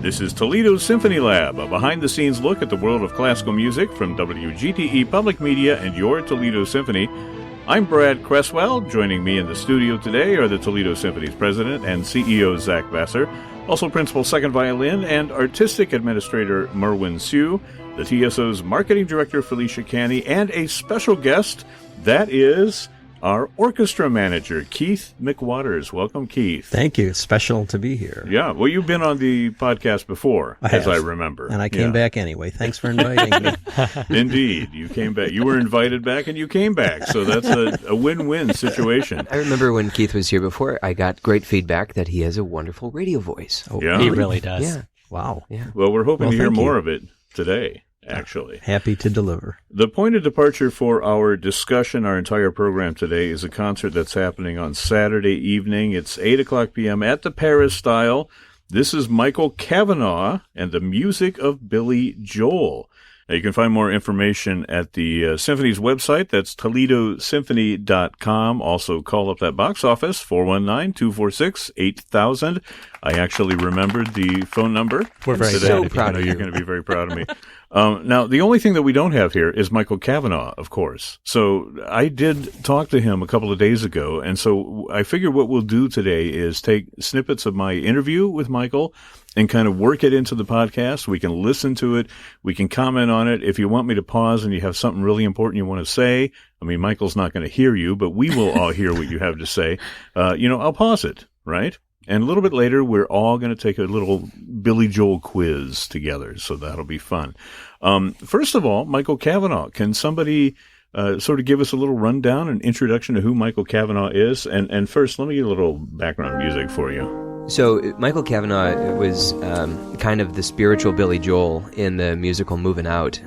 This is Toledo Symphony Lab, a behind-the-scenes look at the world of classical music from WGTE Public Media and your Toledo Symphony. I'm Brad Cresswell. Joining me in the studio today are the Toledo Symphony's president and CEO, Zach Vassar, also principal second violin and artistic administrator, Merwin Sue, the TSO's marketing director, Felicia Canny, and a special guest, that is our orchestra manager, Keith McWaters. Welcome, Keith. Thank you. It's special to be here. Yeah. Well, you've been on the podcast before, as I remember. And I came back anyway. Thanks for inviting me. Indeed. You came back. You were invited back and you came back. So that's a win-win situation. I remember when Keith was here before, I got great feedback that he has a wonderful radio voice. Oh, yeah. He really does. Yeah. Wow. Yeah. Well, we're hoping to hear more of it today. Actually. Happy to deliver. The point of departure for our discussion, our entire program today, is a concert that's happening on Saturday evening. It's 8 o'clock p.m. at the Peristyle. This is Michael Cavanaugh and the music of Billy Joel. Now, you can find more information at the Symphony's website. That's ToledoSymphony.com. Also, call up that box office, 419-246-8000. I actually remembered the phone number. We're very today. so proud of you. You're going to be very proud of me. Now, the only thing that we don't have here is Michael Cavanaugh, of course. So I did talk to him a couple of days ago, and so I figure what we'll do today is take snippets of my interview with Michael and kind of work it into the podcast. We can listen to it. We can comment on it. If you want me to pause and you have something really important you want to say, I mean, Michael's not going to hear you, but we will all hear what you have to say. I'll pause it, right? And a little bit later, we're all going to take a little Billy Joel quiz together, so that'll be fun. First of all, Michael Cavanaugh, can somebody sort of give us a little rundown, an introduction to who Michael Cavanaugh is? And first, let me get a little background music for you. So Michael Cavanaugh was kind of the spiritual Billy Joel in the musical Movin Out.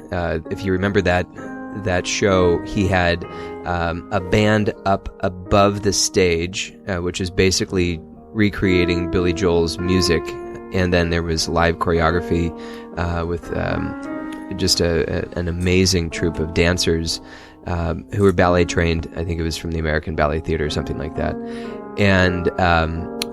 If you remember that show, he had a band up above the stage, which is basically recreating Billy Joel's music, and then there was live choreography with just an amazing troupe of dancers who were ballet trained. I think it was from the American Ballet Theater or something like that. And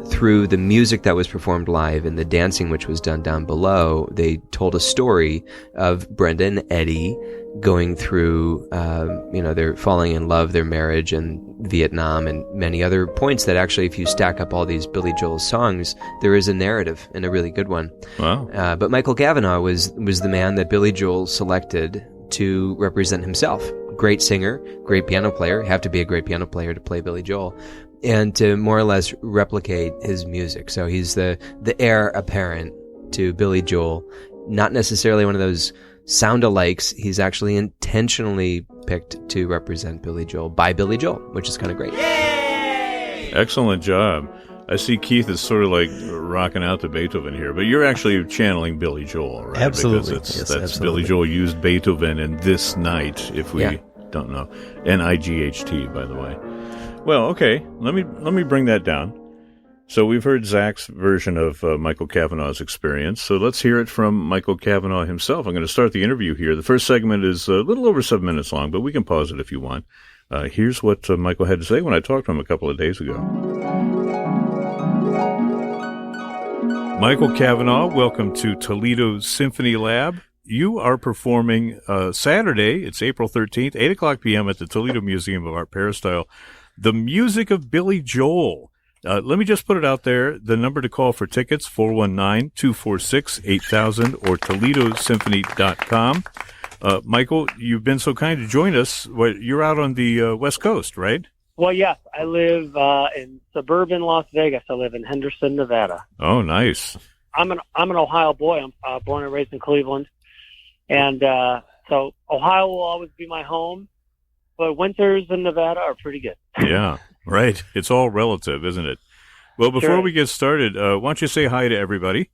through the music that was performed live and the dancing which was done down below, they told a story of Brenda and Eddie going through, their falling in love, their marriage, and Vietnam, and many other points that actually, if you stack up all these Billy Joel songs, there is a narrative, and a really good one. Wow. But Michael Cavanaugh was the man that Billy Joel selected to represent himself. Great singer, great piano player, have to be a great piano player to play Billy Joel, and to more or less replicate his music. So he's the heir apparent to Billy Joel, not necessarily one of those sound-alikes. He's actually intentionally picked to represent Billy Joel by Billy Joel, which is kind of great. Yay! Excellent job. I see Keith is sort of like rocking out to Beethoven here, but you're actually channeling Billy Joel, right? Absolutely. Because Yes, absolutely. Billy Joel used Beethoven in This Night, if we don't know. N-I-G-H-T, by the way. Well, okay, let me bring that down. So we've heard Zach's version of Michael Cavanaugh's experience, so let's hear it from Michael Cavanaugh himself. I'm going to start the interview here. The first segment is a little over 7 minutes long, but we can pause it if you want. Here's what Michael had to say when I talked to him a couple of days ago. Michael Cavanaugh, welcome to Toledo Symphony Lab. You are performing Saturday, it's April 13th, 8 o'clock p.m. at the Toledo Museum of Art Peristyle, the music of Billy Joel. Let me just put it out there. The number to call for tickets, 419-246-8000 or ToledoSymphony.com. Michael, you've been so kind to join us. You're out on the West Coast, right? Well, yes. I live in suburban Las Vegas. I live in Henderson, Nevada. Oh, nice. I'm an Ohio boy. I'm born and raised in Cleveland. And so Ohio will always be my home. But winters in Nevada are pretty good. Yeah, right. It's all relative, isn't it? Well, before we get started, why don't you say hi to everybody?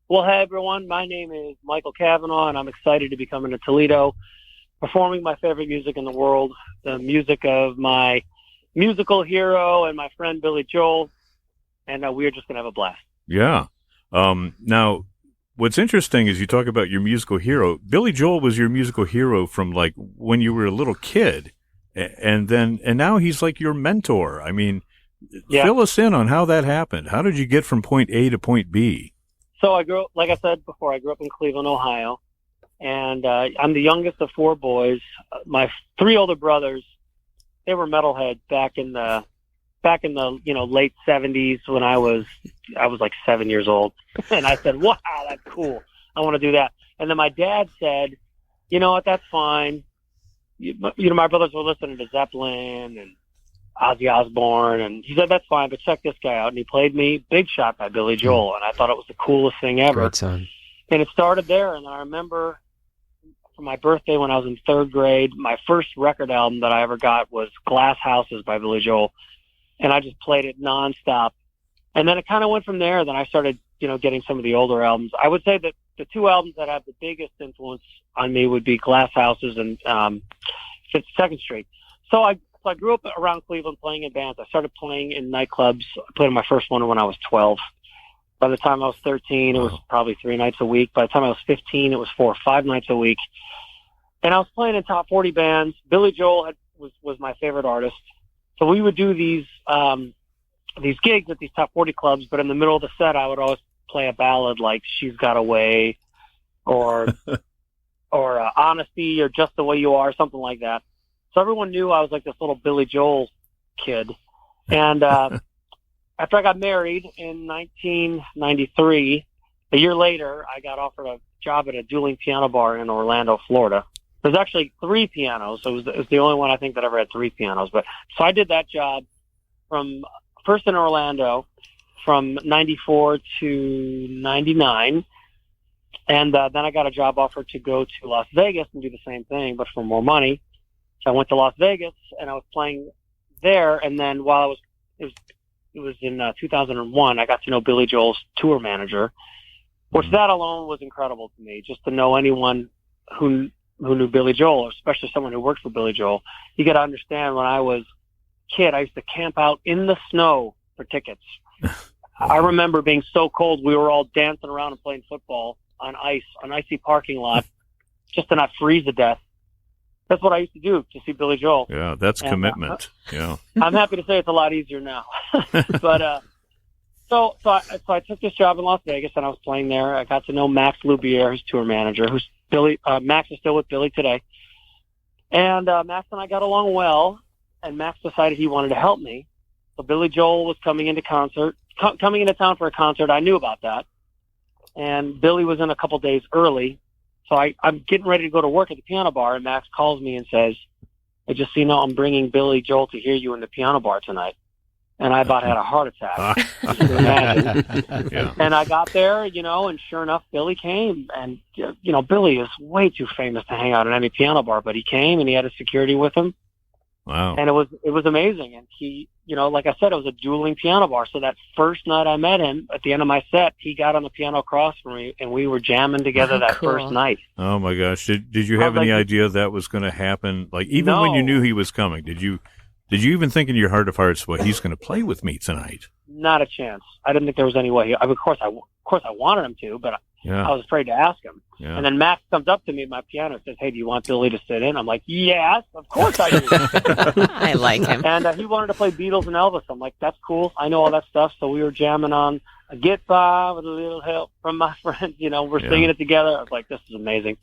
Well, hey, everyone. My name is Michael Cavanaugh, and I'm excited to be coming to Toledo, performing my favorite music in the world, the music of my musical hero and my friend Billy Joel, and we're just going to have a blast. Yeah. Now, what's interesting is you talk about your musical hero. Billy Joel was your musical hero from like when you were a little kid, and now he's like your mentor. I mean, fill us in on how that happened. How did you get from point A to point B? So I grew up, like I said before, I grew up in Cleveland, Ohio, and I'm the youngest of four boys. My three older brothers, they were metalheads back in the late 70s when I was like 7 years old, and I said, "Wow, that's cool. I want to do that." And then my dad said, "You know what? That's fine. My brothers were listening to Zeppelin and Ozzy Osbourne, and he said, that's fine, but check this guy out." And he played me Big Shot by Billy Joel, and I thought it was the coolest thing ever. Great song. And it started there, and I remember for my birthday when I was in third grade, my first record album that I ever got was Glass Houses by Billy Joel, and I just played it nonstop. And then it kind of went from there. Then I started, getting some of the older albums. I would say that the two albums that have the biggest influence on me would be Glass Houses and 52nd Street. So I grew up around Cleveland playing in bands. I started playing in nightclubs. I played in my first one when I was 12. By the time I was 13, it was probably 3 nights a week. By the time I was 15, it was 4 or 5 nights a week. And I was playing in top 40 bands. Billy Joel was my favorite artist. So we would do these gigs at these top 40 clubs, but in the middle of the set, I would always play a ballad like She's Got Away or Honesty or Just the Way You Are, something like that. So everyone knew I was like this little Billy Joel kid. And after I got married in 1993, a year later, I got offered a job at a dueling piano bar in Orlando, Florida. There's actually 3 pianos. So it was the only one I think that ever had 3 pianos. But so I did that job from first in Orlando from 94 to 99. And then I got a job offer to go to Las Vegas and do the same thing, but for more money. So I went to Las Vegas and I was playing there. And then while it was in 2001, I got to know Billy Joel's tour manager, which that alone was incredible to me. Just to know anyone who knew Billy Joel, especially someone who worked for Billy Joel. You got to understand, when I was a kid, I used to camp out in the snow for tickets. I remember being so cold, we were all dancing around and playing football on ice, an icy parking lot, just to not freeze to death. That's what I used to do to see Billy Joel. Yeah, that's commitment. Yeah, I'm happy to say it's a lot easier now. But so I took this job in Las Vegas, and I was playing there. I got to know Max Loubier, his tour manager, who's Billy. Max is still with Billy today. And Max and I got along well, and Max decided he wanted to help me. So Billy Joel was coming into town for a concert. I knew about that. And Billy was in a couple days early. So I'm getting ready to go to work at the piano bar, and Max calls me and says, "Hey, just so you know, I'm bringing Billy Joel to hear you in the piano bar tonight." And I about had a heart attack. You can imagine. Yeah. And I got there, and sure enough, Billy came. And, Billy is way too famous to hang out at any piano bar, but he came and he had his security with him. Wow. And it was amazing. And he, like I said, it was a dueling piano bar. So that first night I met him, at the end of my set, he got on the piano across from me, and we were jamming together that first night. Oh my gosh! Did you have any idea that was going to happen? Like, even when you knew he was coming, did you even think in your heart of hearts, well, he's going to play with me tonight? Not a chance. I didn't think there was any way. Of course I wanted him to, but I was afraid to ask him. Yeah. And then Max comes up to me at my piano and says, "Hey, do you want Billy to sit in?" I'm like, "Yes, of course I do." I like him. And he wanted to play Beatles and Elvis. I'm like, "That's cool. I know all that stuff." So we were jamming on a Get By with a Little Help from My Friends. We're singing it together. I was like, this is amazing.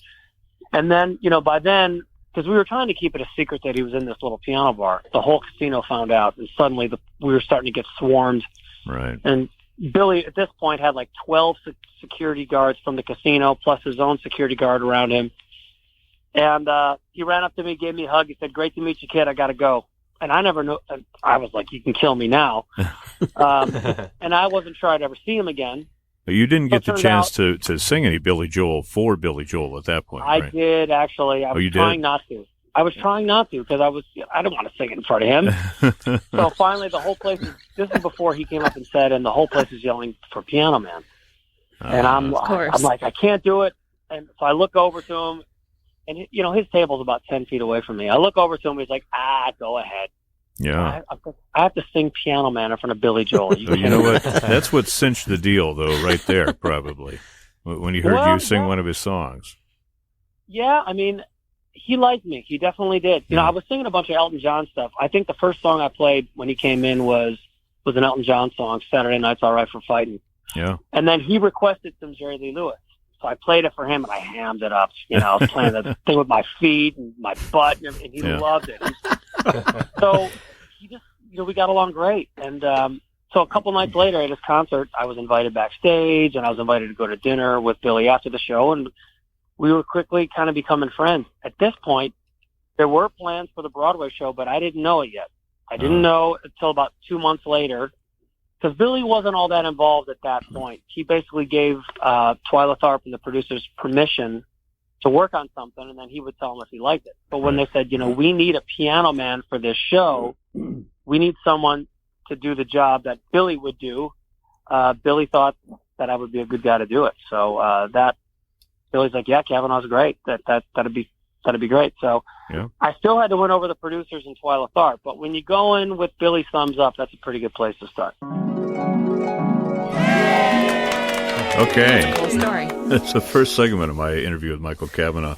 And then, by then, because we were trying to keep it a secret that he was in this little piano bar, the whole casino found out, and suddenly we were starting to get swarmed. Right. And Billy, at this point, had like 12 security guards from the casino, plus his own security guard around him. And he ran up to me, gave me a hug. He said, "Great to meet you, kid. I got to go." And I never knew. I was like, "You can kill me now." And I wasn't sure I'd ever see him again. But you didn't get the chance to sing any Billy Joel for Billy Joel at that point, right? I did, actually. I was trying not to. I was trying not to because I don't want to sing it in front of him. So finally, the whole place this is before he came up and said, and the whole place is yelling for Piano Man. And I'm like, I can't do it. And so I look over to him, and his table's about 10 feet away from me. I look over to him, he's like, go ahead. Yeah. I have to sing Piano Man in front of Billy Joel. You know what? That's what cinched the deal, though, right there, probably, when he heard you sing one of his songs. Yeah, I mean, he liked me. He definitely did. I was singing a bunch of Elton John stuff. I think the first song I played when he came in was an Elton John song, "Saturday Night's All Right for Fighting." Yeah. And then he requested some Jerry Lee Lewis. So I played it for him, and I hammed it up. I was playing the thing with my feet and my butt, and he loved it. So he just, we got along great. And so a couple nights later at his concert, I was invited backstage, and I was invited to go to dinner with Billy after the show, and we were quickly kind of becoming friends. At this point, there were plans for the Broadway show, but I didn't know it yet. I didn't know until about 2 months later, because Billy wasn't all that involved at that point. He basically gave Twyla Tharp and the producers permission to work on something, and then he would tell them if he liked it. But when they said, we need a piano man for this show, we need someone to do the job that Billy would do, Billy thought that I would be a good guy to do it. So Billy's like, yeah, Cavanaugh's great. That'd be great. So I still had to win over the producers and Twyla Tharp, but when you go in with Billy's thumbs up, that's a pretty good place to start. Okay. Cool story. That's the first segment of my interview with Michael Cavanaugh.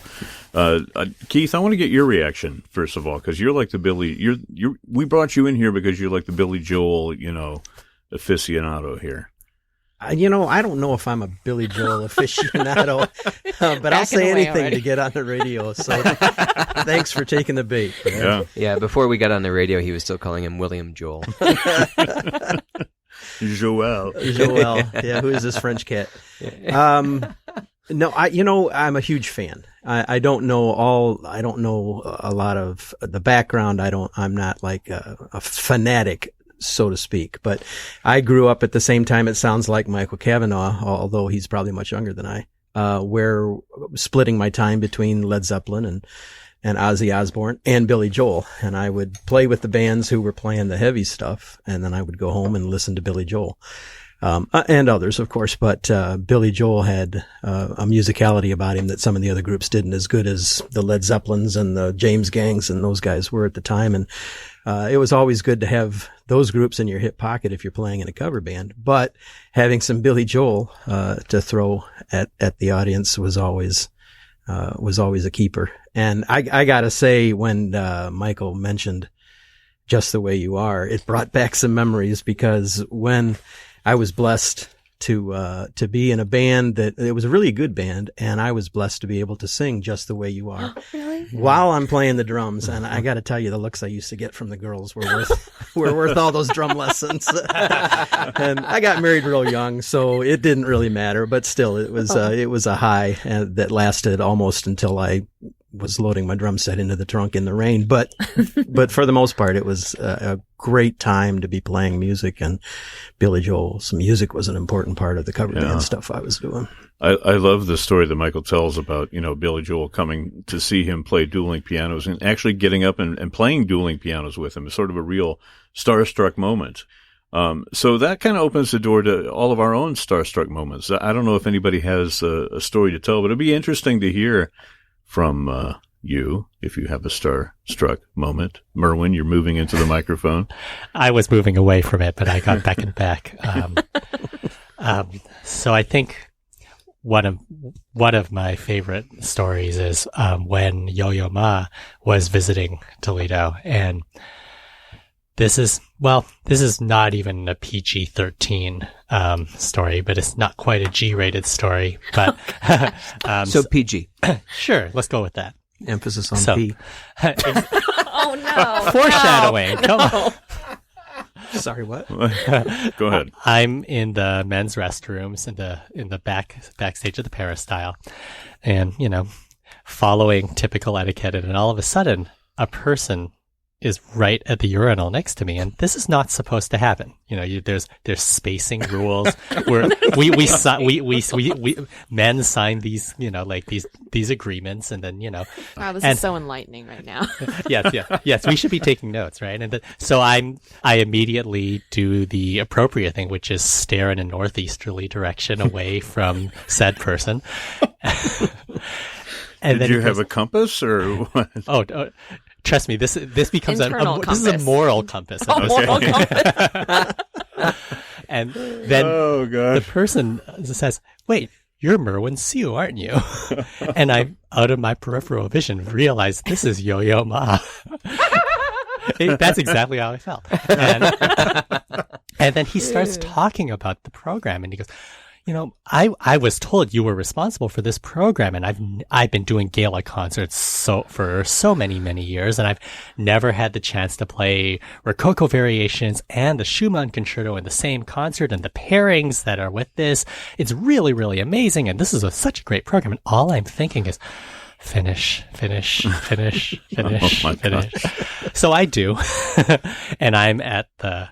Keith, I want to get your reaction first of all, because you're like the Billy. We brought you in here because you're like the Billy Joel, aficionado here. I don't know if I'm a Billy Joel aficionado, but I'll say anything to get on the radio. So thanks for taking the bait. Yeah, before we got on the radio, he was still calling him William Joel. Joel. Yeah, who is this French cat? No, I'm a huge fan. I don't know a lot of the background. I'm not like a fanatic, so to speak, but I grew up at the same time, it sounds like Michael Cavanaugh, although he's probably much younger than I, where splitting my time between Led Zeppelin and Ozzy Osbourne and Billy Joel. And I would play with the bands who were playing the heavy stuff, and then I would go home and listen to Billy Joel. And others, of course, but Billy Joel had a musicality about him that some of the other groups didn't, as good as the Led Zeppelins and the James Gangs and those guys were at the time. And it was always good to have those groups in your hip pocket if you're playing in a cover band. But having some Billy Joel to throw at the audience was always a keeper. And I gotta say, when Michael mentioned Just the Way You Are, it brought back some memories, because when I was blessed to be in a band it was a really good band, and I was blessed to be able to sing Just the Way You Are while I'm playing the drums. And I got to tell you, the looks I used to get from the girls were worth all those drum lessons. And I got married real young, so it didn't really matter, but still it was a high that lasted almost until I was loading my drum set into the trunk in the rain. But for the most part, it was a great time to be playing music, and Billy Joel's music was an important part of the cover band stuff I was doing. I love the story that Michael tells about, Billy Joel coming to see him play dueling pianos and actually getting up and playing dueling pianos with him. It's sort of a real starstruck moment. So that kind of opens the door to all of our own starstruck moments. I don't know if anybody has a story to tell, but it'd be interesting to hear from you, if you have a star-struck moment. Merwin, you're moving into the microphone. I was moving away from it, but I got beckoned back. So I think one of my favorite stories is when Yo-Yo Ma was visiting Toledo, and this is not even a PG-13 story, but it's not quite a G-rated story. But so PG. Sure, let's go with that. Emphasis on P. Oh no! Foreshadowing. No. Come on. Sorry, what? Go ahead. I'm in the men's restrooms in the backstage of the Peristyle, and following typical etiquette, and all of a sudden, a person is right at the urinal next to me, and this is not supposed to happen. There's spacing rules where we men sign these, these agreements, and then, Wow, this is so enlightening right now. Yes, we should be taking notes, right? And so I immediately do the appropriate thing, which is stare in a northeasterly direction away from said person. And Did you have a compass or what? Oh, trust me, this becomes this is a moral compass. Moral compass. And then the person says, "Wait, you're Merwin Siu, aren't you?" And I, out of my peripheral vision, realized this is Yo-Yo Ma. That's exactly how I felt. And then he starts talking about the program, and he goes, I was told you were responsible for this program, and I've been doing gala concerts for so many years, and I've never had the chance to play Rococo Variations and the Schumann Concerto in the same concert, and the pairings that are with this. It's really, really amazing, and this is such a great program. And all I'm thinking is, finish. So I do, and I'm at the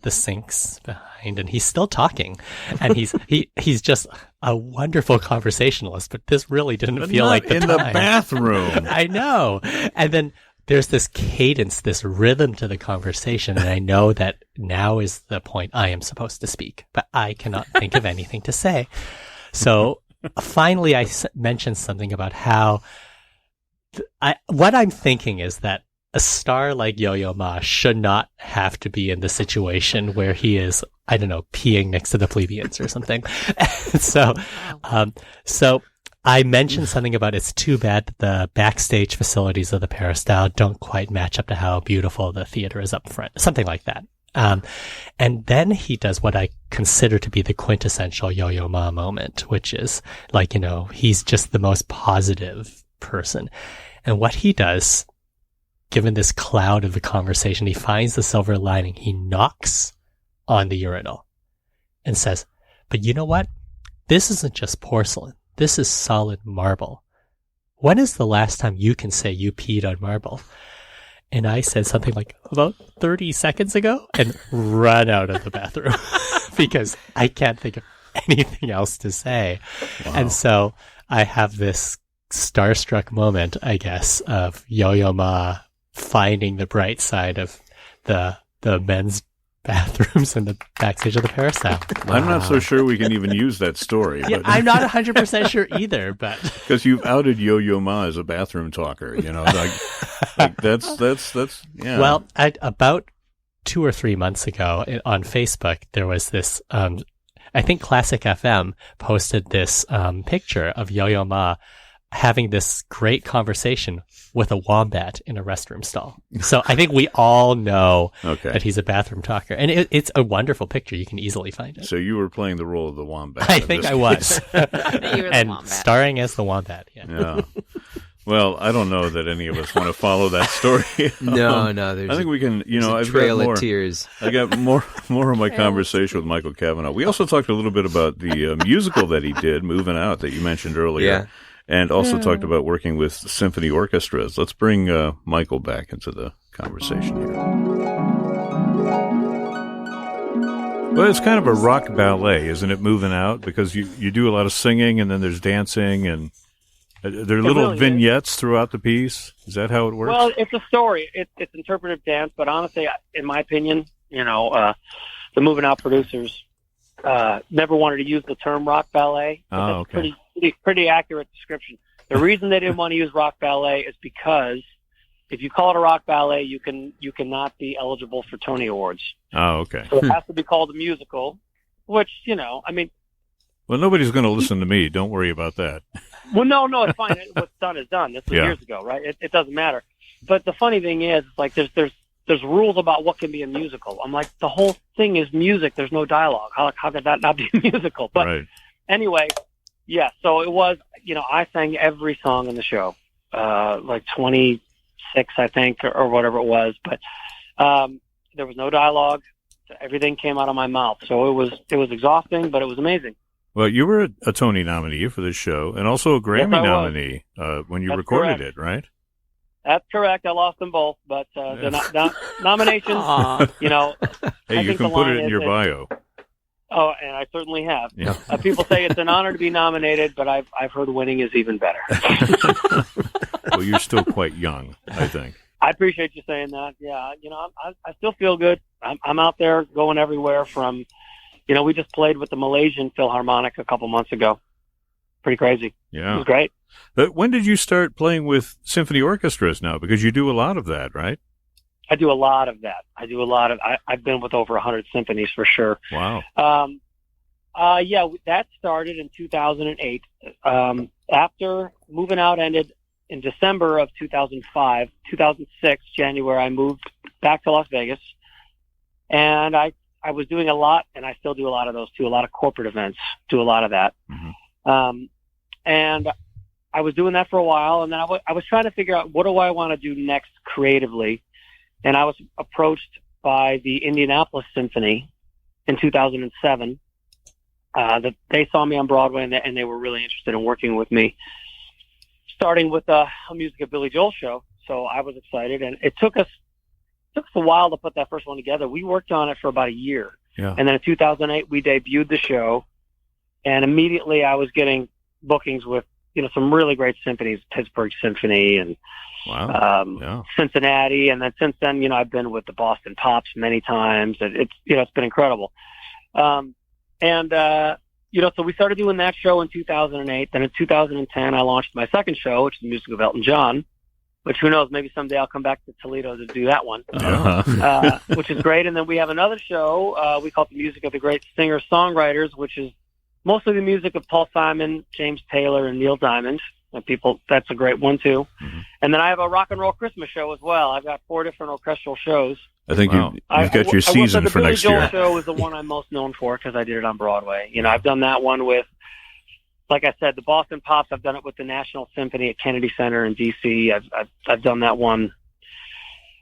sinks behind, and he's still talking, and he's just a wonderful conversationalist. But this really didn't feel like the time. The bathroom. I know. And then there's this cadence, this rhythm to the conversation, and I know that now is the point I am supposed to speak, but I cannot think of anything to say. So finally, I mentioned something about how what I'm thinking is that a star like Yo-Yo Ma should not have to be in the situation where he is, I don't know, peeing next to the plebeians or something. So I mentioned something about it's too bad that the backstage facilities of the Peristyle don't quite match up to how beautiful the theater is up front, something like that. And then he does what I consider to be the quintessential Yo-Yo Ma moment, which is like, he's just the most positive person. And what he does, given this cloud of the conversation, he finds the silver lining. He knocks on the urinal and says, but you know what? This isn't just porcelain. This is solid marble. When is the last time you can say you peed on marble? And I said something like, about 30 seconds ago, and run out of the bathroom because I can't think of anything else to say. Wow. And so I have this starstruck moment, I guess, of Yo-Yo Ma finding the bright side of the men's bathrooms in the backstage of the Peristyle. I'm not so sure we can even use that story. Yeah, I'm not 100% sure either, but because you've outed Yo-Yo Ma as a bathroom talker, like that's yeah. Well, about 2 or 3 months ago on Facebook, there was this. I think Classic FM posted this picture of Yo-Yo Ma having this great conversation with a wombat in a restroom stall. So I think we all know that he's a bathroom talker. And it's a wonderful picture. You can easily find it. So you were playing the role of the wombat. I think I was. You were the and wombat. Starring as the wombat. Yeah. Well, I don't know that any of us want to follow that story. No, there's I think we can, I've trail got more, of tears. I got more of my conversation with Michael Cavanaugh. We also talked a little bit about the musical that he did, Movin' Out, that you mentioned earlier. Yeah. And also talked about working with symphony orchestras. Let's bring Michael back into the conversation here. Well, it's kind of a rock ballet, isn't it, Moving Out? Because you do a lot of singing, and then there's dancing, and there are little vignettes throughout the piece. Is that how it works? Well, it's a story. It's interpretive dance, but honestly, in my opinion, the Movin' Out producers never wanted to use the term rock ballet. Oh, okay. Pretty accurate description. The reason they didn't want to use rock ballet is because if you call it a rock ballet, you cannot be eligible for Tony Awards. Oh, okay. So it has to be called a musical, which, I mean. Well, nobody's going to listen to me. Don't worry about that. Well, no, it's fine. What's done is done. This was years ago, right? It doesn't matter. But the funny thing is, like, there's rules about what can be a musical. I'm like, the whole thing is music. There's no dialogue. How could that not be a musical? But anyway, yeah. So it was, I sang every song in the show, like 26, I think, or whatever it was. But there was no dialogue. Everything came out of my mouth. So it was exhausting, but it was amazing. Well, you were a Tony nominee for this show, and also a Grammy nominee when you recorded it, right? That's correct. I lost them both, but the nominations, Hey, you can put it in your bio. Oh, and I certainly have. Yeah. People say it's an honor to be nominated, but I've heard winning is even better. Well, you're still quite young, I think. I appreciate you saying that. Yeah, I still feel good. I'm out there going everywhere from, we just played with the Malaysian Philharmonic a couple months ago. Pretty crazy. Yeah. It was great. But when did you start playing with symphony orchestras now? Because you do a lot of that, right? I do a lot of that. I've been with over 100 symphonies for sure. Wow. Yeah, that started in 2008. After Movin' Out ended in December of 2005, 2006, January, I moved back to Las Vegas. And I I was doing a lot, and I still do a lot of those too. A lot of corporate events, do a lot of that. Mm-hmm. And I was doing that for a while, and then I was trying to figure out, what do I want to do next creatively? And I was approached by the Indianapolis Symphony in 2007. They saw me on Broadway, and they were really interested in working with me, starting with a music of Billy Joel show. So I was excited, and it took us a while to put that first one together. We worked on it for about a year. Yeah. And then in 2008, we debuted the show, and immediately I was getting bookings with, some really great symphonies, Pittsburgh Symphony and Cincinnati. And then since then, I've been with the Boston Pops many times. It's been incredible. So we started doing that show in 2008. Then in 2010, I launched my second show, which is the music of Elton John, which, who knows, maybe someday I'll come back to Toledo to do that one, which is great. And then we have another show we call it the music of the great singer-songwriters, which is mostly the music of Paul Simon, James Taylor, and Neil Diamond. And that's a great one, too. Mm-hmm. And then I have a rock and roll Christmas show as well. I've got 4 different orchestral shows. I think you've got your season for next year. The Billy Joel show is the one I'm most known for because I did it on Broadway. I've done that one with, like I said, the Boston Pops. I've done it with the National Symphony at Kennedy Center in D.C. I've done that one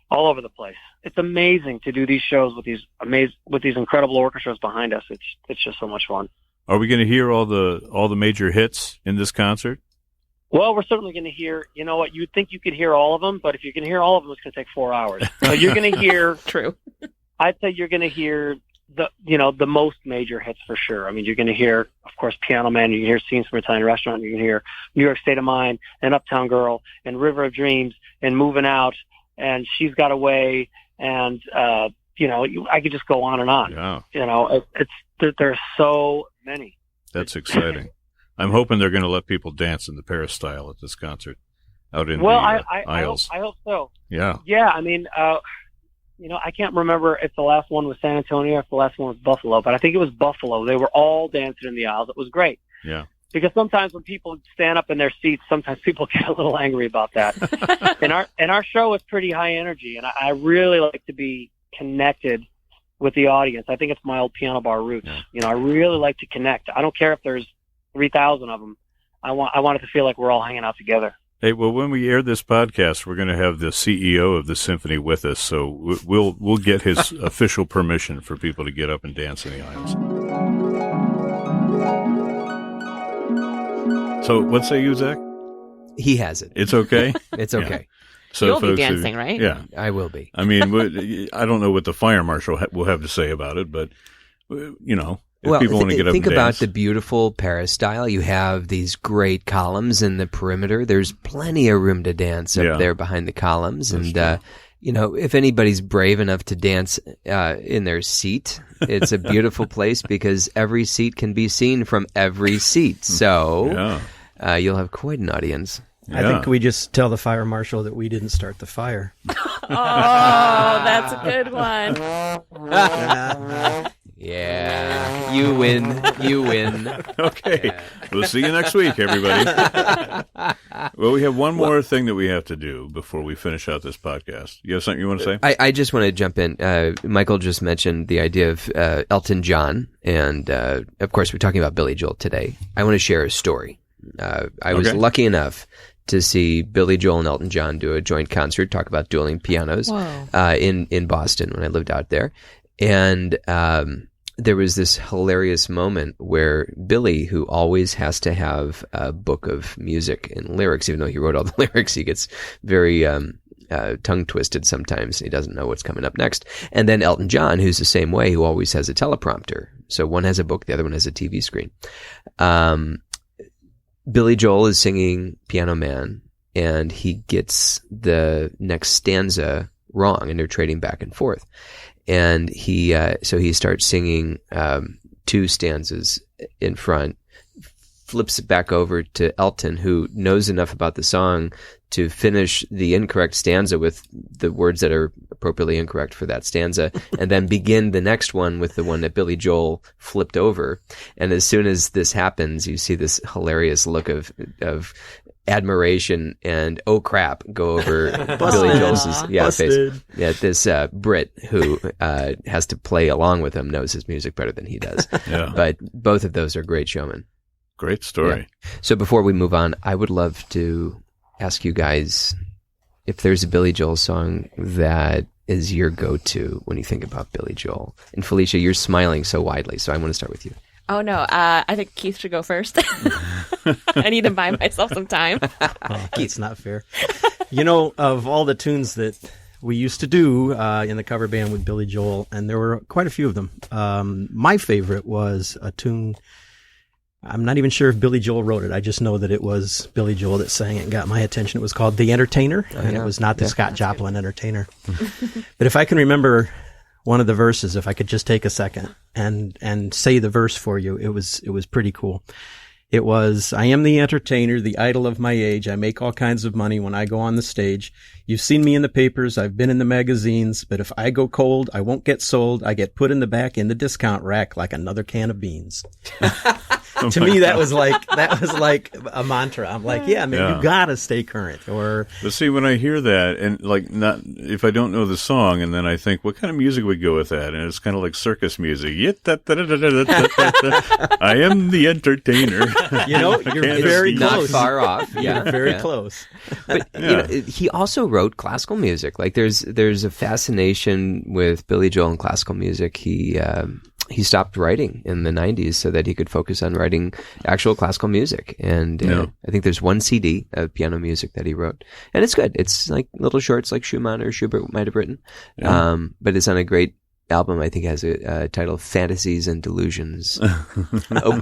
all over the place. It's amazing to do these shows with these incredible orchestras behind us. It's just so much fun. Are we going to hear all the major hits in this concert? Well, we're certainly going to hear. You know what? You'd think you could hear all of them, but if you can hear all of them, it's going to take 4 hours. So you're going to hear. True. I'd say you're going to hear the most major hits for sure. I mean, you're going to hear, of course, Piano Man. You can hear Scenes from an Italian Restaurant. You can hear New York State of Mind and Uptown Girl and River of Dreams and Movin' Out and She's Got Away and I could just go on and on. Yeah. There's so many. That's exciting. I'm hoping they're going to let people dance in the Peristyle at this concert out in the aisles. I hope so. Yeah. Yeah. I mean, I can't remember if the last one was San Antonio or if the last one was Buffalo, but I think it was Buffalo. They were all dancing in the aisles. It was great. Yeah. Because sometimes when people stand up in their seats, sometimes people get a little angry about that. and our show is pretty high energy, and I really like to be connected with the audience. I think it's my old piano bar roots. Yeah. I really like to connect. I don't care if there's 3,000 of them. I want it to feel like we're all hanging out together. Hey, well, when we air this podcast, we're going to have the CEO of the symphony with us, so we'll get his official permission for people to get up and dance in the aisles. So, what say you, Zach? He has it. It's okay? It's okay. Yeah. So you'll be dancing, right? Yeah. I will be. I mean, I don't know what the fire marshal will have to say about it, but, if people want to get up and dance. Think about the beautiful Peristyle. You have these great columns in the perimeter. There's plenty of room to dance up there behind the columns. And, if anybody's brave enough to dance in their seat, it's a beautiful place because every seat can be seen from every seat. So you'll have quite an audience. Yeah. I think we just tell the fire marshal that we didn't start the fire. Oh, that's a good one. Yeah, you win. You win. Okay. Yeah. We'll see you next week, everybody. Well, we have one more thing that we have to do before we finish out this podcast. You have something you want to say? I just want to jump in. Michael just mentioned the idea of Elton John, and of course, we're talking about Billy Joel today. I want to share a story. I was lucky enough to see Billy Joel and Elton John do a joint concert, talk about dueling pianos in Boston when I lived out there. And there was this hilarious moment where Billy, who always has to have a book of music and lyrics, even though he wrote all the lyrics, he gets very tongue-twisted sometimes. He doesn't know what's coming up next. And then Elton John, who's the same way, who always has a teleprompter. So one has a book, the other one has a TV screen. Billy Joel is singing Piano Man, and he gets the next stanza wrong, and they're trading back and forth. And so he starts singing 2 stanzas in front, flips it back over to Elton, who knows enough about the song to finish the incorrect stanza with the words that are appropriately incorrect for that stanza, and then begin the next one with the one that Billy Joel flipped over. And as soon as this happens, you see this hilarious look of admiration and oh crap go over Billy Joel's face. Yeah, this Brit who has to play along with him knows his music better than he does. Yeah. But both of those are great showmen. Great story. Yeah. So before we move on, I would love to ask you guys if there's a Billy Joel song that is your go-to when you think about Billy Joel. And Felicia, you're smiling so widely, so I want to start with you. Oh, no. I think Keith should go first. I need to buy myself some time. Oh, it's not fair. You know, of all the tunes that we used to do in the cover band with Billy Joel, and there were quite a few of them, my favorite was a tune. I'm not even sure if Billy Joel wrote it. I just know that it was Billy Joel that sang it and got my attention. It was called The Entertainer, and it was not the Scott Joplin Entertainer. But if I can remember one of the verses, if I could just take a second and say the verse for you, it was pretty cool. It was, I am the entertainer, the idol of my age. I make all kinds of money when I go on the stage. You've seen me in the papers. I've been in the magazines. But if I go cold, I won't get sold. I get put in the back in the discount rack like another can of beans. To me, that was like a mantra. I'm like, yeah, man, you gotta stay current. But see, when I hear that, and like, not if I don't know the song, and then I think, what kind of music would go with that? And it's kind of like circus music. I am the entertainer. You know, you're very close. Not far off. Yeah, you're very close. But you know, he also wrote classical music. Like, there's a fascination with Billy Joel and classical music. He stopped writing in the 90s so that he could focus on writing actual classical music. And I think there's one CD of piano music that he wrote. And it's good. It's like little shorts like Schumann or Schubert might have written. Yeah. But it's on a great album. I think it has a title, Fantasies and Delusions.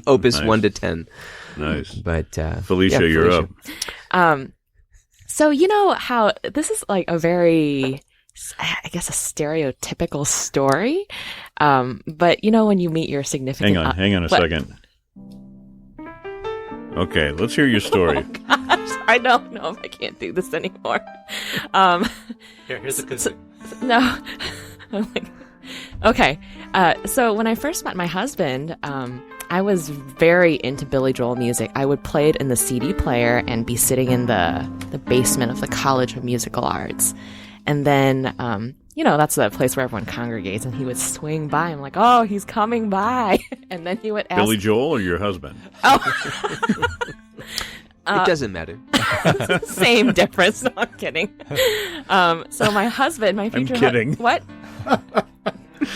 Opus 1 to 10. Nice. But Felicia, you're up. So you know how this is like a very, I guess, a stereotypical story. But you know, when you meet your significant hang on a second. Okay, let's hear your story. Oh, gosh, I don't know if I can't do this anymore. Here's the kazoo. No. Okay. So when I first met my husband, I was very into Billy Joel music. I would play it in the CD player and be sitting in the basement of the College of Musical Arts. And then, you know, that's the place where everyone congregates, and he would swing by. I'm like, oh, he's coming by. And then he would ask... Billy Joel or your husband? Oh. It doesn't matter. Same difference. No, I'm kidding. So my husband, my future... I'm kidding. What?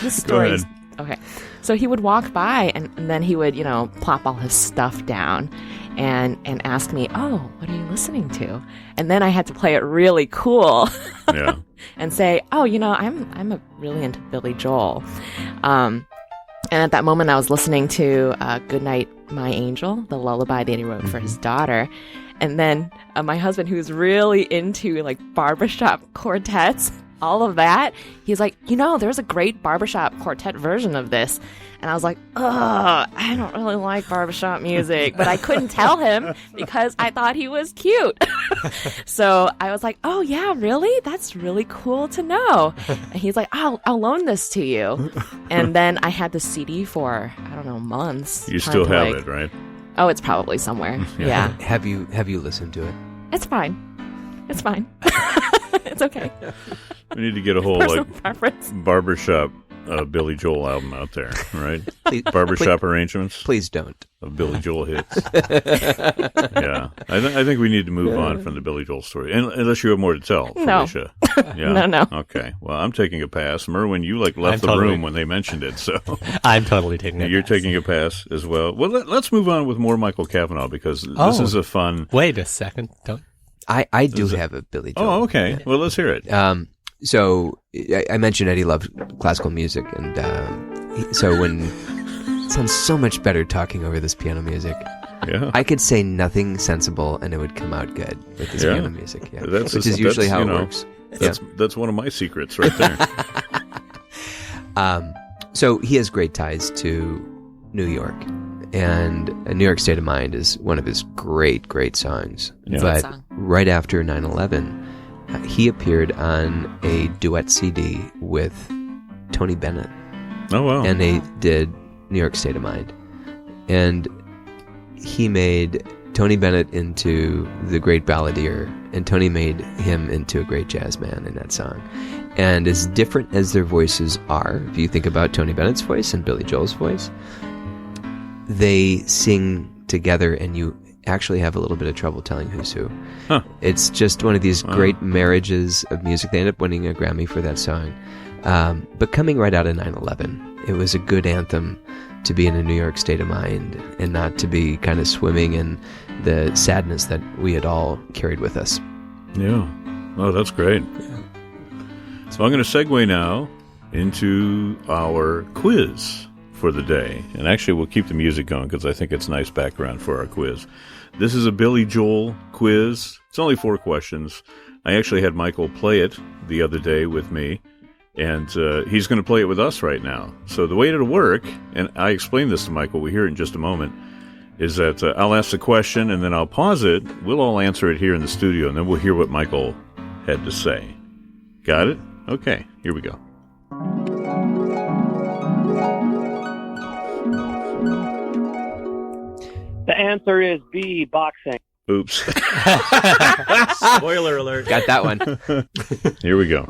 This story. Okay. So he would walk by, and then he would, you know, plop all his stuff down and ask me, oh, what are you listening to? And then I had to play it really cool. Yeah. And say, oh, you know, I'm really into Billy Joel. And at that moment, I was listening to Goodnight, My Angel, the lullaby that he wrote for his daughter. And then my husband, who's really into like barbershop quartets, all of that, he's like, you know, there's a great barbershop quartet version of this. And I was like, I don't really like barbershop music. But I couldn't tell him because I thought he was cute. So I was like, oh, yeah, really? That's really cool to know. And he's like, I'll loan this to you. And then I had the CD for, I don't know, months. You still have it, right? Oh, it's probably somewhere. Yeah. Have you listened to it? It's fine. It's fine. It's okay. We need to get a whole preference. Barbershop Billy Joel album out there, right? Barbershop arrangements. Please don't. Of Billy Joel hits. Yeah. I think we need to move on from the Billy Joel story. Unless you have more to tell, Felicia. Yeah. No. Okay. Well, I'm taking a pass. Merwin, you left the room when they mentioned it, so. I'm totally taking a pass. You're taking a pass as well. Well, let's move on with more Michael Cavanaugh, because this is a fun... Wait a second. Don't... I do have a Billy Joel. Oh, okay. Well, let's hear it. So I mentioned Eddie loved classical music, and so when it sounds so much better talking over this piano music. Yeah. I could say nothing sensible, and it would come out good with this piano music. Yeah, which is usually how it works. That's one of my secrets right there. So he has great ties to New York, and A New York State of Mind is one of his great songs. Yeah. But right after 9/11. He appeared on a duet CD with Tony Bennett. Oh, wow. And they did New York State of Mind. And he made Tony Bennett into the great balladeer, and Tony made him into a great jazz man in that song. And as different as their voices are, if you think about Tony Bennett's voice and Billy Joel's voice, they sing together and you actually have a little bit of trouble telling who's who. Huh. It's just one of these great marriages of music. They ended up winning a Grammy for that song. But coming right out of 9/11, it was a good anthem to be in a New York state of mind and not to be kind of swimming in the sadness that we had all carried with us. Yeah. Oh, that's great. Yeah. So I'm going to segue now into our quiz for the day. And actually, we'll keep the music going because I think it's nice background for our quiz. This is a Billy Joel quiz. It's only 4 questions. I actually had Michael play it the other day with me, and he's going to play it with us right now. So the way it'll work, and I explained this to Michael, we'll hear it in just a moment, is that I'll ask the question, and then I'll pause it. We'll all answer it here in the studio, and then we'll hear what Michael had to say. Got it? Okay, here we go. The answer is B, boxing. Oops. Spoiler alert. Got that one. Here we go.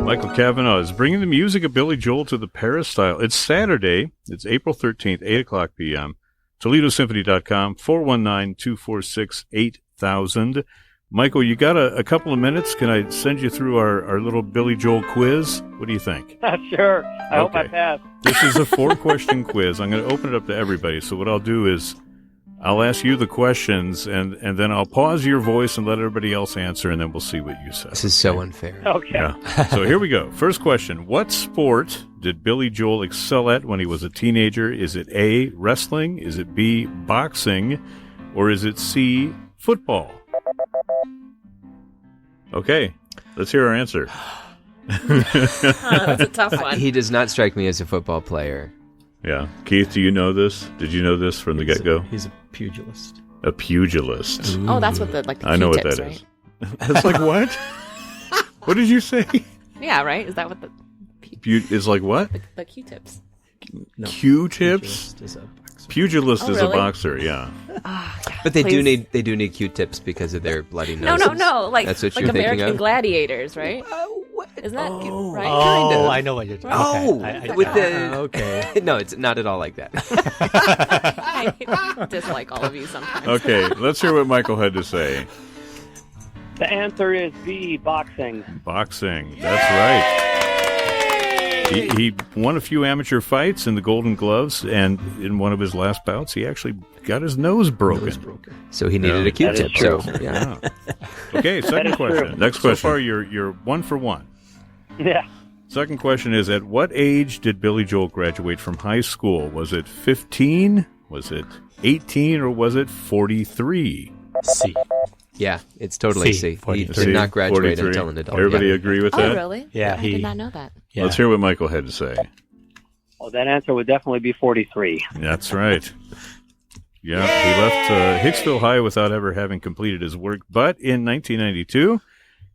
Michael Cavanaugh is bringing the music of Billy Joel to the Peristyle. It's Saturday. It's April 13th, 8 o'clock p.m. ToledoSymphony.com, 419-246-8000. Michael, you got a couple of minutes? Can I send you through our little Billy Joel quiz? What do you think? Sure. I hope I pass. This is a 4-question quiz. I'm going to open it up to everybody. So what I'll do is I'll ask you the questions, and then I'll pause your voice and let everybody else answer, and then we'll see what you say. This is so unfair. Okay. Yeah. So here we go. First question. What sport did Billy Joel excel at when he was a teenager? Is it A, wrestling? Is it B, boxing? Or is it C, football? Okay. Let's hear our answer. That's a tough one. He does not strike me as a football player. Yeah. Keith, do you know this? Did you know this from the get-go? He's a pugilist. A pugilist. Oh, that's what the I know what Q-tips, that right? is. It's like what? What did you say? Yeah, right? Is that what the Is like what? the Q-tips? No, Q-tips? pugilist is a boxer. Pugilist Oh, is really? a boxer, yeah. Oh, God, But they do please. need Q-tips because of their bloody No, noses. no. Like That's what like you're thinking American of? Gladiators, right? What? Isn't that right? Oh, Kind of. I know what you're talking Oh, about. with the Okay. no, it's not at all like that. I dislike all of you sometimes. Okay, let's hear what Michael had to say. The answer is B, boxing. Boxing. That's right. He won a few amateur fights in the Golden Gloves, and in one of his last bouts, he actually got his nose broken. So he needed Yeah. a Q-tip. That is true. So yeah. Okay, second is question. true. Next question. So far, you're 1 for 1. Yeah. Second question is, at what age did Billy Joel graduate from high school? Was it 15? Was it 18? Or was it 43? C. Yeah, it's totally C, C. He 43. did not graduate 43. until an adult. Everybody Yeah. agree with Oh, that? really? Yeah, I did not know that. Yeah. Let's hear what Michael had to say. Well, that answer would definitely be 43. That's right. Yeah, he left Hicksville High without ever having completed his work. But in 1992,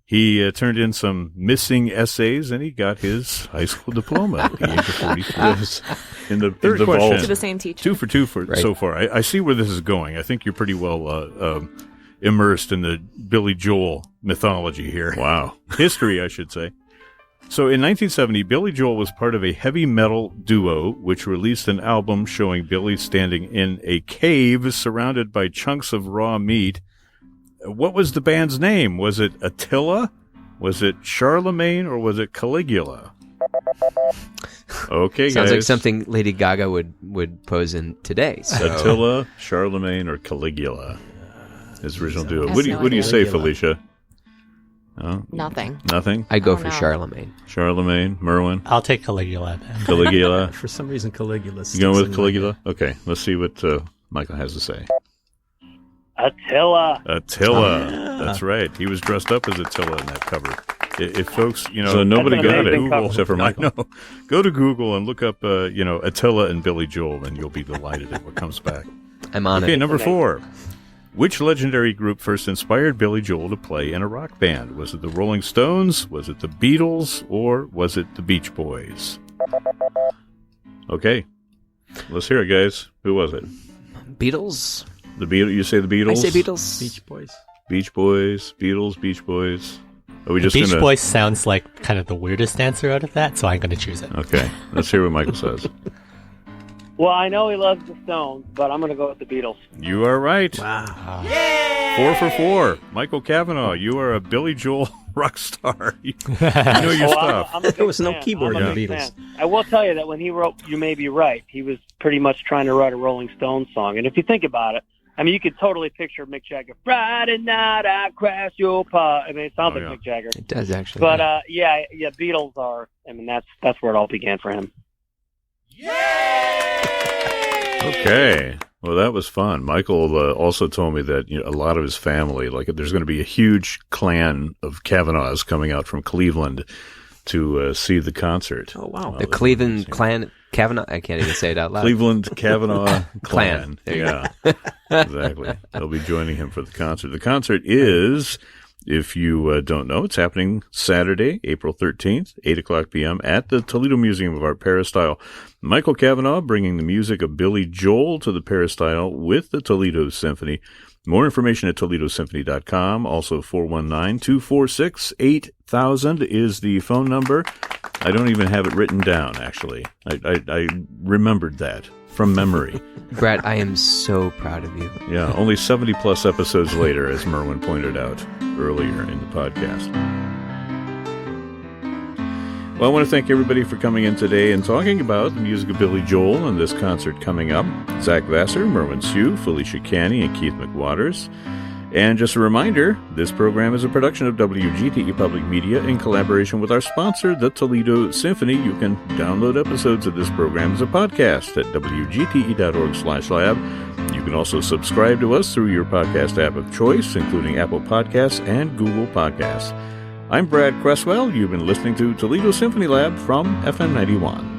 he turned in some missing essays, and he got his high school diploma at the age of 43. In the third To question, the same teacher. 2 for 2 for Right. so far. I see where this is going. I think you're pretty well immersed in the Billy Joel mythology here. Wow. History, I should say. So in 1970, Billy Joel was part of a heavy metal duo which released an album showing Billy standing in a cave surrounded by chunks of raw meat. What was the band's name? Was it Attila? Was it Charlemagne? Or was it Caligula? Okay, Sounds guys. like something Lady Gaga would pose in today. So. Attila, Charlemagne, or Caligula? His original duo. Has What do you no What do you idea. say, Felicia? Oh, Nothing. nothing. I go Oh, for no. Charlemagne. Charlemagne, Merwin, I'll take Caligula then. Caligula. For some reason, Caligula. You going sticks with in my Caligula? Okay, let's see what Michael has to say. Attila. Attila. That's right. He was dressed up as Attila in that cover. If folks, so nobody That's an got it. amazing Google, cover. except for Michael. No, go to Google and look up, Attila and Billy Joel, and you'll be delighted at what comes back. I'm on Okay, it. number 4. Which legendary group first inspired Billy Joel to play in a rock band? Was it the Rolling Stones? Was it the Beatles? Or was it the Beach Boys? Okay, let's hear it, guys. Who was it? Beatles. The Beatles. You say the Beatles? I say Beatles. Beach Boys. Beach Boys. Beatles. Beach Boys. Are we just Beach gonna... Boys sounds like kind of the weirdest answer out of that, so I'm going to choose it. Okay. Let's hear what Michael says. Well, I know he loves the Stones, but I'm going to go with the Beatles. You are right. Wow. 4 for 4. Michael Cavanaugh, you are a Billy Joel rock star. You know your stuff. I'm a big There was no fan. keyboard I'm a in the big Beatles. fan. I will tell you that when he wrote You May Be Right, he was pretty much trying to write a Rolling Stones song. And if you think about it, I mean, you could totally picture Mick Jagger. Friday night, I crashed your pod. I mean, it sounds like Mick Jagger. It does, actually. But, yeah, Beatles are, I mean, that's where it all began for him. Okay. Well, that was fun. Michael also told me that a lot of his family, like there's going to be a huge clan of Cavanaughs coming out from Cleveland to see the concert. Oh, wow. The Cleveland clan, Cavanaugh, I can't even say it out loud. Cleveland Cavanaugh clan. There you Yeah, exactly. They'll be joining him for the concert. The concert is, if you don't know, it's happening Saturday, April 13th, 8 o'clock p.m. at the Toledo Museum of Art, Peristyle. Michael Cavanaugh bringing the music of Billy Joel to the Peristyle with the Toledo Symphony. More information at ToledoSymphony.com. Also, 419-246-8000 is the phone number. I don't even have it written down, actually. I remembered that from memory. Brad, I am so proud of you. Yeah, only 70-plus episodes later, as Merwin pointed out earlier in the podcast. Well, I want to thank everybody for coming in today and talking about the music of Billy Joel and this concert coming up. Zach Vassar, Merwin Sue, Felicia Canny, and Keith McWaters. And just a reminder, this program is a production of WGTE Public Media in collaboration with our sponsor, the Toledo Symphony. You can download episodes of this program as a podcast at wgte.org/lab. You can also subscribe to us through your podcast app of choice, including Apple Podcasts and Google Podcasts. I'm Brad Cresswell. You've been listening to Toledo Symphony Lab from FM 91.